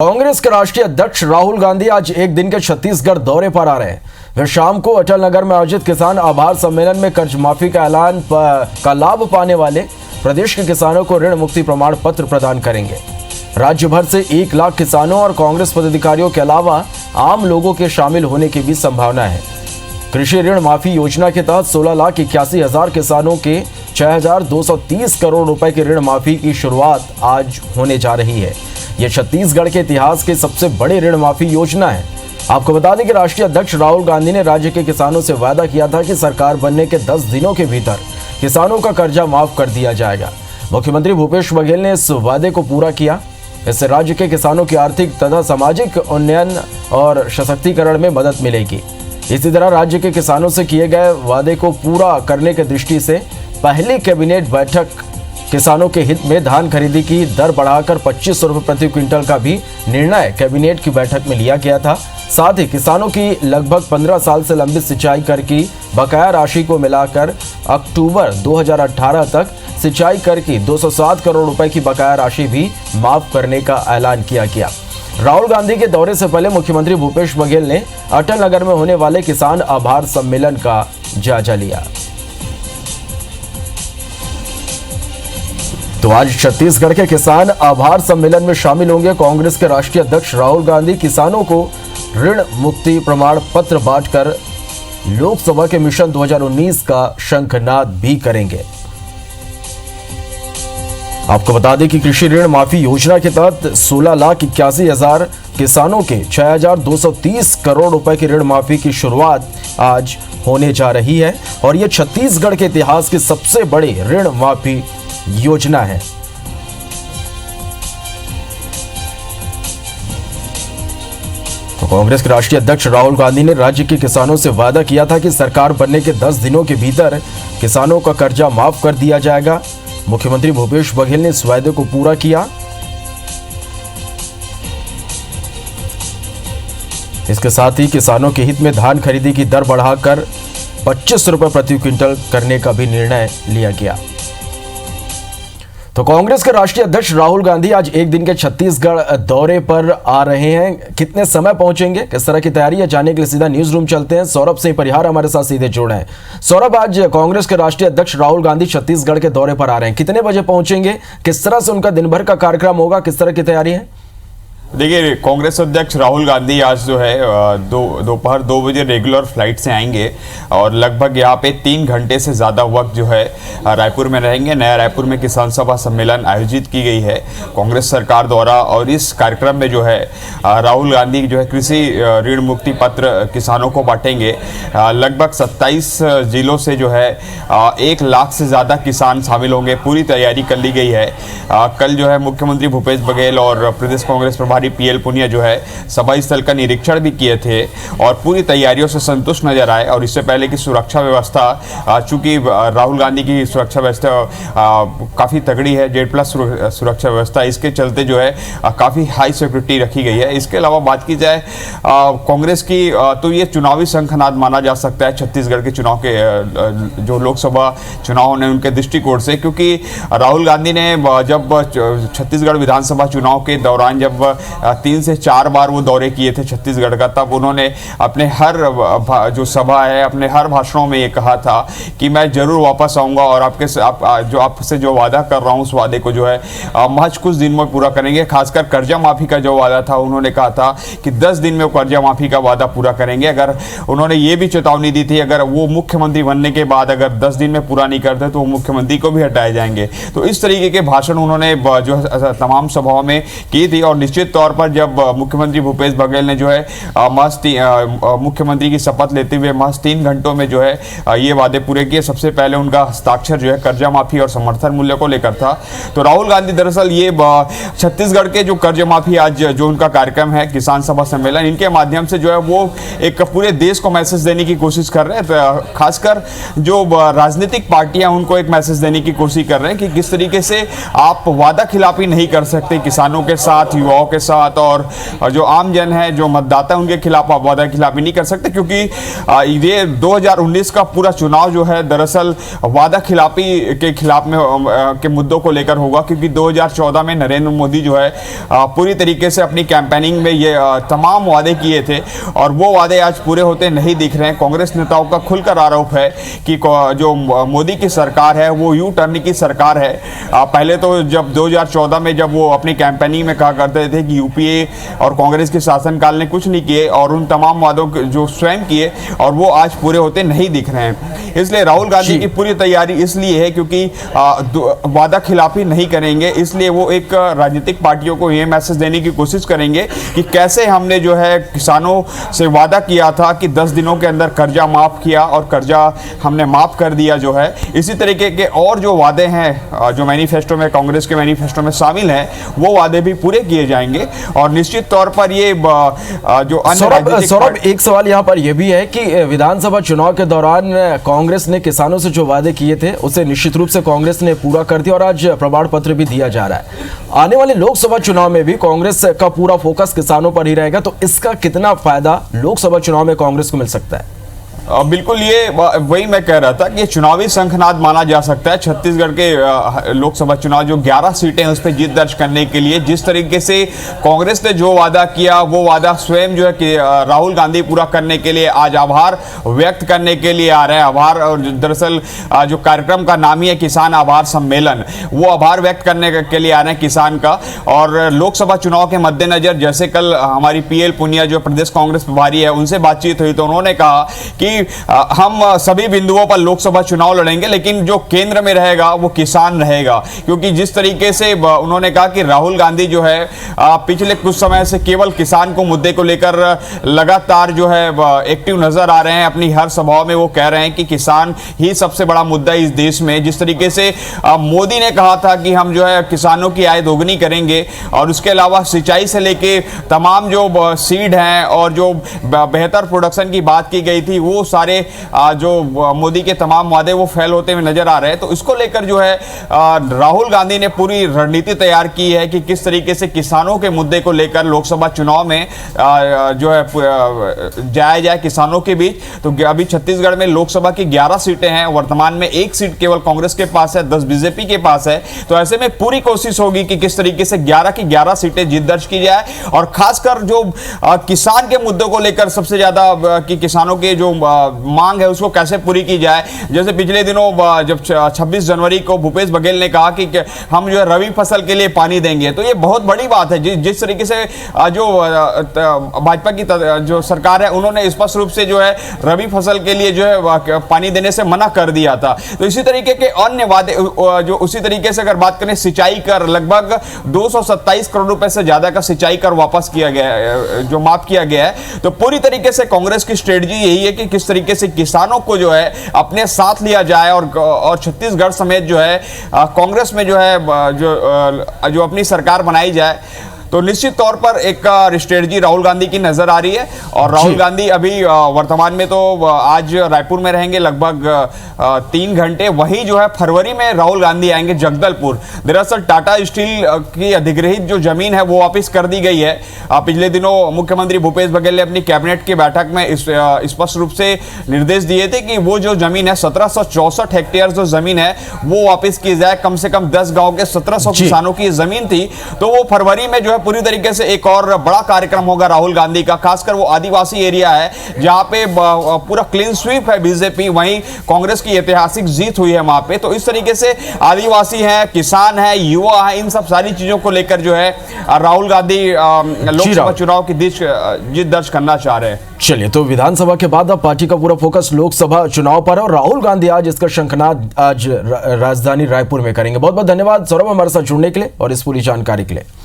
कांग्रेस के राष्ट्रीय अध्यक्ष राहुल गांधी आज एक दिन के छत्तीसगढ़ दौरे पर आ रहे हैं। वे शाम को अटल नगर में आयोजित किसान आभार सम्मेलन में कर्ज माफी का ऐलान का लाभ पाने वाले प्रदेश के किसानों को ऋण मुक्ति प्रमाण पत्र प्रदान करेंगे। राज्य भर से 1 लाख किसानों और कांग्रेस पदाधिकारियों के अलावा आम लोगों के शामिल होने की भी संभावना है। कृषि ऋण माफी योजना के तहत 16,81,000 किसानों के 6,230 करोड़ रुपए की ऋण माफी की शुरुआत आज होने जा रही है। यह छत्तीसगढ़ के इतिहास के सबसे बड़े ऋण माफी योजना है। आपको बता दें कि राष्ट्रीय अध्यक्ष राहुल गांधी ने राज्य के किसानों से वादा किया था कि सरकार बनने के 10 दिनों के भीतर किसानों का कर्जा माफ कर दिया जाएगा। मुख्यमंत्री भूपेश बघेल ने इस वादे को पूरा किया। इससे राज्य के किसानों की आर्थिक तथा सामाजिक उन्नयन और सशक्तिकरण में मदद मिलेगी। इसी तरह राज्य के किसानों से किए गए वादे को पूरा करने की दृष्टि से पहली कैबिनेट बैठक किसानों के हित में धान खरीदी की दर बढ़ाकर 25 रुपये प्रति क्विंटल का भी निर्णय कैबिनेट की बैठक में लिया गया था। साथ ही किसानों की लगभग 15 साल से लंबित सिंचाई कर की बकाया राशि को मिलाकर अक्टूबर 2018 तक सिंचाई कर की 207 करोड़ रुपए की बकाया राशि भी माफ करने का ऐलान किया गया। राहुल गांधी के दौरे से पहले मुख्यमंत्री भूपेश बघेल ने अटल नगर में होने वाले किसान आभार सम्मेलन का जायजा लिया। तो आज छत्तीसगढ़ के किसान आभार सम्मेलन में शामिल होंगे कांग्रेस के राष्ट्रीय अध्यक्ष राहुल गांधी। किसानों को ऋण मुक्ति प्रमाण पत्र बांटकर लोकसभा के मिशन 2019 का शंखनाद भी करेंगे। आपको बता दें कि कृषि ऋण माफी योजना के तहत 16,81,000 किसानों के 6,230 करोड़ रुपए की ऋण माफी की शुरुआत आज होने जा रही है और यह छत्तीसगढ़ के इतिहास की सबसे बड़ी ऋण माफी योजना है। तो कांग्रेस के राष्ट्रीय अध्यक्ष राहुल गांधी ने राज्य के किसानों से वादा किया था कि सरकार बनने के 10 दिनों के भीतर किसानों का कर्जा माफ कर दिया जाएगा। मुख्यमंत्री भूपेश बघेल ने इस वादे को पूरा किया। इसके साथ ही किसानों के हित में धान खरीदी की दर बढ़ाकर 25 रुपये प्रति क्विंटल करने का भी निर्णय लिया गया। तो कांग्रेस के राष्ट्रीय अध्यक्ष राहुल गांधी आज एक दिन के छत्तीसगढ़ दौरे पर आ रहे हैं। कितने समय पहुंचेंगे, किस तरह की तैयारी है, जानने के लिए सीधा न्यूज रूम चलते हैं। सौरभ सिंह परिहार हमारे साथ सीधे जुड़े हैं। सौरभ, आज कांग्रेस के राष्ट्रीय अध्यक्ष राहुल गांधी छत्तीसगढ़ के दौरे पर आ रहे हैं, कितने बजे पहुंचेंगे, किस तरह से उनका दिन भर का कार्यक्रम होगा, किस तरह की तैयारी है? देखिए, कांग्रेस अध्यक्ष राहुल गांधी आज जो है दोपहर 2 बजे रेगुलर फ्लाइट से आएंगे और लगभग यहाँ पे 3 घंटे से ज़्यादा वक्त जो है रायपुर में रहेंगे। नया रायपुर में किसान सभा सम्मेलन आयोजित की गई है कांग्रेस सरकार द्वारा और इस कार्यक्रम में जो है राहुल गांधी जो है कृषि ऋण मुक्ति पत्र किसानों को बांटेंगे। लगभग 27 जिलों से जो है 1 लाख से ज़्यादा किसान शामिल होंगे। पूरी तैयारी कर ली गई है। कल जो है मुख्यमंत्री भूपेश बघेल और प्रदेश कांग्रेस प्रभारी पीएल पुनिया जो है सभा स्थल का निरीक्षण भी किए थे और पूरी तैयारियों से संतुष्ट नजर आए। और इससे पहले की सुरक्षा व्यवस्था, चूंकि राहुल गांधी की सुरक्षा व्यवस्था काफ़ी तगड़ी है, Z+ सुरक्षा व्यवस्था, इसके चलते जो है काफ़ी हाई सिक्योरिटी रखी गई है। इसके अलावा बात की जाए कांग्रेस की तो ये चुनावी शंखनाद माना जा सकता है छत्तीसगढ़ के चुनाव के जो लोकसभा चुनाव ने उनके दृष्टिकोण से, क्योंकि राहुल गांधी ने जब छत्तीसगढ़ विधानसभा चुनाव के दौरान जब 3 से 4 बार वो दौरे किए थे छत्तीसगढ़ का, तब उन्होंने अपने हर जो सभा है अपने हर भाषणों में ये कहा था कि मैं जरूर वापस आऊंगा और आपसे जो वादा कर रहा हूं उस वादे को जो है महज कुछ दिन में पूरा करेंगे। खासकर कर्जा माफी का जो वादा था, उन्होंने कहा था कि 10 दिन में कर्जा माफी का वादा पूरा करेंगे। अगर उन्होंने ये भी चेतावनी दी थी अगर वो मुख्यमंत्री बनने के बाद अगर 10 दिन में पूरा नहीं करते तो वो मुख्यमंत्री को भी हटाए जाएंगे। तो इस तरीके के भाषण उन्होंने जो तमाम सभाओं में की थी और निश्चित तौर पर जब मुख्यमंत्री भूपेश बघेल ने जो है मुख्यमंत्री की शपथ लेते हुए महज 3 घंटों में जो है ये वादे पूरे किए। सबसे पहले उनका हस्ताक्षर जो है कर्जा माफी और समर्थन मूल्य को लेकर था। तो राहुल गांधी दरअसल ये छत्तीसगढ़ के जो कर्जा माफी आज जो उनका कार्यक्रम है किसान सभा सम्मेलन, इनके माध्यम से जो है वो एक पूरे देश को मैसेज देने की कोशिश कर रहे हैं। खासकर जो राजनीतिक पार्टियां उनको एक मैसेज देने की कोशिश कर रहे हैं कि किस तरीके से आप वादा खिलाफी नहीं कर सकते किसानों के साथ, युवाओं के साथ कहा था, और जो आम जन है, जो मतदाता उनके खिलाफ आप वादा खिलाफी नहीं कर सकते, क्योंकि ये 2019 का पूरा चुनाव जो है दरअसल वादा खिलाफी के खिलाफ में के मुद्दों को लेकर होगा, क्योंकि 2014 में नरेंद्र मोदी जो है पूरी तरीके से अपनी कैंपेनिंग में ये तमाम वादे किए थे और वो वादे आज पूरे होते नहीं दिख रहे हैं। कांग्रेस नेताओं का खुलकर आरोप है कि जो मोदी की सरकार है वो यू टर्न की सरकार है। पहले तो जब 2014 में जब वो अपनी कैंपेनिंग में कहा करते थे कि यूपीए और कांग्रेस के शासनकाल ने कुछ नहीं किए, और उन तमाम वादों जो स्वयं किए और वो आज पूरे होते नहीं दिख रहे हैं। इसलिए राहुल गांधी की पूरी तैयारी इसलिए है क्योंकि वादा खिलाफी नहीं करेंगे, इसलिए वो एक राजनीतिक पार्टियों को ये मैसेज देने की कोशिश करेंगे कि कैसे हमने जो है किसानों से वादा किया था कि 10 दिनों के अंदर कर्जा माफ किया और कर्जा हमने माफ कर दिया जो है। इसी तरीके के और जो वादे हैं जो मैनिफेस्टो में, कांग्रेस के मैनिफेस्टो में शामिल हैं, वो वादे भी पूरे किए जाएंगे और निश्चित तौर पर ये जो अन्य सौरभ, एक सवाल यहाँ पर यह भी है कि विधानसभा चुनाव के दौरान कांग्रेस ने किसानों से जो वादे किए थे उसे निश्चित रूप से कांग्रेस ने पूरा कर दिया और आज प्रमाण पत्र भी दिया जा रहा है। आने वाले लोकसभा चुनाव में भी कांग्रेस का पूरा फोकस किसानों पर ही रहेगा, तो इसका कितना फायदा लोकसभा चुनाव में कांग्रेस को मिल सकता है? बिल्कुल, ये वही मैं कह रहा था कि चुनावी शंखनाद माना जा सकता है। छत्तीसगढ़ के लोकसभा चुनाव जो 11 सीटें हैं उस पर जीत दर्ज करने के लिए जिस तरीके से कांग्रेस ने जो वादा किया वो वादा स्वयं जो है कि राहुल गांधी पूरा करने के लिए आज आभार व्यक्त करने के लिए आ रहे हैं। आभार, और दरअसल जो कार्यक्रम का नाम ही है किसान आभार सम्मेलन, वो आभार व्यक्त करने के लिए आ रहे हैं किसान का। और लोकसभा चुनाव के मद्देनजर जैसे कल हमारी पीएल पुनिया जो प्रदेश कांग्रेस प्रभारी है उनसे बातचीत हुई तो उन्होंने कहा कि हम सभी बिंदुओं पर लोकसभा चुनाव लड़ेंगे, लेकिन जो केंद्र में रहेगा वो किसान रहेगा। क्योंकि जिस तरीके से उन्होंने कहा कि राहुल गांधी जो है पिछले कुछ समय से केवल किसान को मुद्दे को लेकर लगातार जो है एक्टिव नजर आ रहे हैं। अपनी हर सभाओं में वो कह रहे हैं कि किसान ही सबसे बड़ा मुद्दा है इस देश में। जिस तरीके से मोदी ने कहा था कि हम जो है किसानों की आय दोगुनी करेंगे, और उसके अलावा सिंचाई से लेके तमाम जो सीड हैं और जो बेहतर प्रोडक्शन की बात की गई थी, वो सारे जो मोदी के तमाम वादे वो फेल होते हुए नजर आ रहे हैं। तो इसको लेकर जो है राहुल गांधी ने पूरी रणनीति तैयार की है कि किस तरीके से किसानों के मुद्दे को लेकर लोकसभा चुनाव में जो है जाया जाए किसानों के बीच। तो अभी छत्तीसगढ़ में लोकसभा की 11 सीटें हैं, वर्तमान में 1 सीट केवल कांग्रेस के पास है, 10 बीजेपी के पास है। तो ऐसे में पूरी कोशिश होगी कि किस तरीके से 11 की 11 सीटें जीत दर्ज की जाए, और खासकर जो किसान के मुद्दों को लेकर सबसे ज्यादा कि किसानों के जो मांग है उसको कैसे पूरी की जाए। जैसे पिछले दिनों जब 26 जनवरी को भूपेश बघेल ने कहा कि हम जो है रबी फसल के लिए पानी देंगे, तो ये बहुत बड़ी बात है। जिस तरीके से जो भाजपा की जो सरकार है उन्होंने स्पष्ट रूप से जो है रबी फसल के लिए जो है पानी देने से मना कर दिया था। तो इसी तरीके के अन्य वादे जो उसी तरीके से अगर बात करें सिंचाई कर, लगभग 227 करोड़ रुपए से ज्यादा का सिंचाई कर वापस किया गया है, जो माफ किया गया है। तो पूरी तरीके से कांग्रेस की स्ट्रेटजी यही है कि किस तरीके से किसानों को जो है अपने साथ लिया जाए, और छत्तीसगढ़ समेत जो है कांग्रेस में जो है जो अपनी सरकार बनाई जाए। तो निश्चित तौर पर एक स्ट्रेटजी राहुल गांधी की नजर आ रही है। और राहुल गांधी अभी वर्तमान में तो आज रायपुर में रहेंगे लगभग 3 घंटे, वहीं जो है फरवरी में राहुल गांधी आएंगे जगदलपुर। दरअसल टाटा स्टील की अधिग्रहित जो जमीन है वो वापस कर दी गई है। पिछले दिनों मुख्यमंत्री भूपेश बघेल ने अपनी कैबिनेट की बैठक में स्पष्ट रूप से निर्देश दिए थे कि वो जो जमीन है 1764 हेक्टेयर जो जमीन है वो वापस की जाए। कम से कम 10 गांव के 1700 किसानों की जमीन थी, तो वो फरवरी में जो है पूरी तरीके से एक और बड़ा कार्यक्रम होगा राहुल गांधी का। खासकर वो आदिवासी एरिया है जहां पे पूरा क्लीन स्वीप है बीजेपी, वहीं कांग्रेस की ऐतिहासिक जीत हुई है वहां पे। तो इस तरीके से आदिवासी हैं, किसान हैं, युवा हैं, इन सब सारी चीजों को लेकर जो है राहुल गांधी लोकसभा चुनाव की जीत दर्ज करना चाह रहे हैं। चलिए, तो विधानसभा के बाद अब पार्टी का पूरा फोकस लोकसभा चुनाव पर है और राहुल गांधी आज इसका शंखनाद आज राजधानी रायपुर में करेंगे। बहुत बहुत धन्यवाद सौरभ हमारे साथ जुड़ने के लिए और इस पूरी जानकारी के लिए।